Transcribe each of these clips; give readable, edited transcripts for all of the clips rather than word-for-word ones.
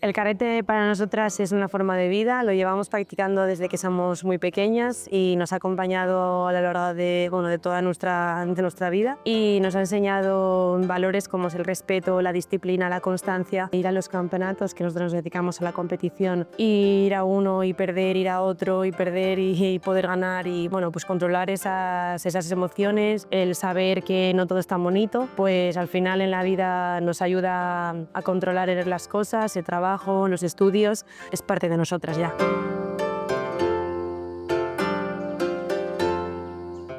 El karate para nosotras es una forma de vida, lo llevamos practicando desde que somos muy pequeñas y nos ha acompañado a lo largo de toda nuestra vida y nos ha enseñado valores como es el respeto, la disciplina, la constancia, ir a los campeonatos, que nosotros nos dedicamos a la competición, ir a uno y perder, ir a otro y perder y poder ganar y bueno, pues controlar esas emociones, el saber que no todo es tan bonito, pues al final en la vida nos ayuda a controlar las cosas, el trabajo, los estudios, es parte de nosotras ya.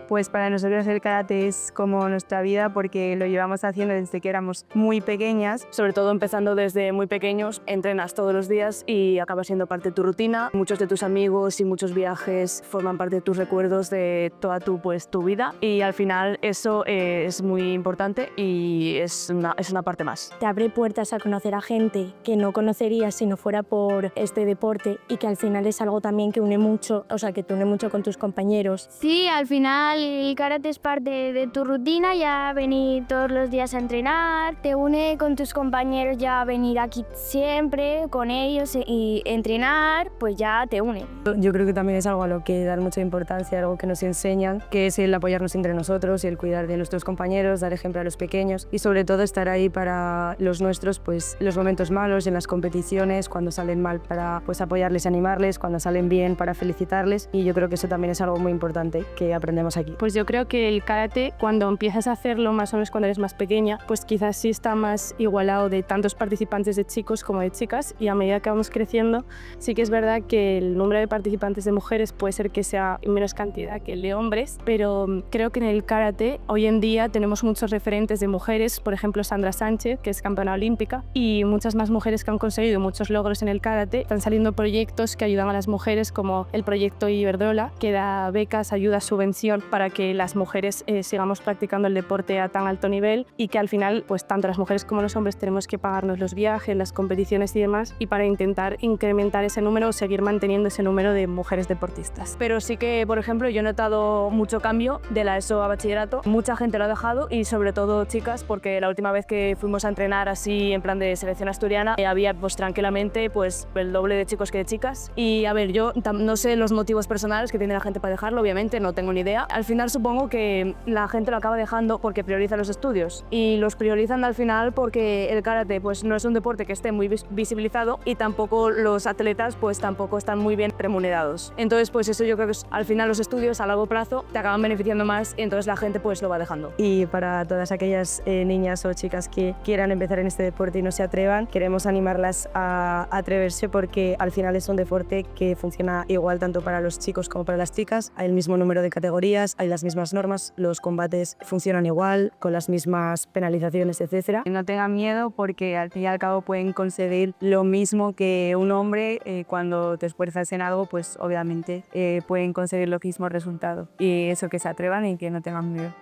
Pues para nosotros el karate es como nuestra vida porque lo llevamos haciendo desde que éramos muy pequeñas. Sobre todo empezando desde muy pequeños, entrenas todos los días y acaba siendo parte de tu rutina. Muchos de tus amigos y muchos viajes forman parte de tus recuerdos de toda tu vida y al final eso es muy importante y es una parte más. Te abre puertas a conocer a gente que no conocerías si no fuera por este deporte y que al final es algo también que une mucho, o sea, que te une mucho con tus compañeros. Sí, al final el karate es parte de tu rutina, ya venir todos los días a entrenar, te une con tus compañeros, ya venir aquí siempre con ellos y entrenar, pues ya te une. Yo creo que también es algo a lo que dar mucha importancia, algo que nos enseñan, que es el apoyarnos entre nosotros y el cuidar de nuestros compañeros, dar ejemplo a los pequeños y sobre todo estar ahí para los nuestros, pues los momentos malos en las competiciones, cuando salen mal para pues apoyarles y animarles, cuando salen bien para felicitarles y yo creo que eso también es algo muy importante que aprendemos aquí. Pues yo creo que el karate, cuando empiezas a hacerlo más o menos cuando eres más pequeña, pues quizás sí está más igualado de tantos participantes de chicos como de chicas y a medida que vamos creciendo sí que es verdad que el número de participantes de mujeres puede ser que sea en menos cantidad que el de hombres, pero creo que en el karate hoy en día tenemos muchos referentes de mujeres, por ejemplo Sandra Sánchez, que es campeona olímpica, y muchas más mujeres que han conseguido muchos logros en el karate. Están saliendo proyectos que ayudan a las mujeres como el proyecto Iberdrola, que da becas, ayuda, subvención para que las mujeres sigamos practicando el deporte a tan alto nivel y que al final pues tanto las mujeres como los hombres tenemos que pagarnos los viajes, las competiciones y demás y para intentar incrementar ese número o seguir manteniendo ese número de mujeres deportistas. Pero sí que, por ejemplo, yo he notado mucho cambio de la ESO a bachillerato. Mucha gente lo ha dejado y sobre todo chicas, porque la última vez que fuimos a entrenar así en plan de selección asturiana había pues tranquilamente pues el doble de chicos que de chicas. Y a ver, yo no sé los motivos personales que tiene la gente para dejarlo, obviamente no tengo ni idea. Al final supongo que la gente lo acaba dejando porque prioriza los estudios y los priorizan al final porque el karate pues no es un deporte que esté muy visibilizado y tampoco los atletas pues tampoco están muy bien remunerados. Entonces pues eso yo creo que al final los estudios a largo plazo te acaban beneficiando más y entonces la gente pues lo va dejando. Y para todas aquellas niñas o chicas que quieran empezar en este deporte y no se atrevan, queremos animarlas a atreverse porque al final es un deporte que funciona igual tanto para los chicos como para las chicas. Hay el mismo número de categorías, hay las mismas normas, los combates funcionan igual, con las mismas penalizaciones, etc. No tengan miedo porque al fin y al cabo pueden conseguir lo mismo que un hombre cuando te esfuerzas en algo, pues obviamente pueden conseguir lo mismo resultado. Y eso, que se atrevan y que no tengan miedo.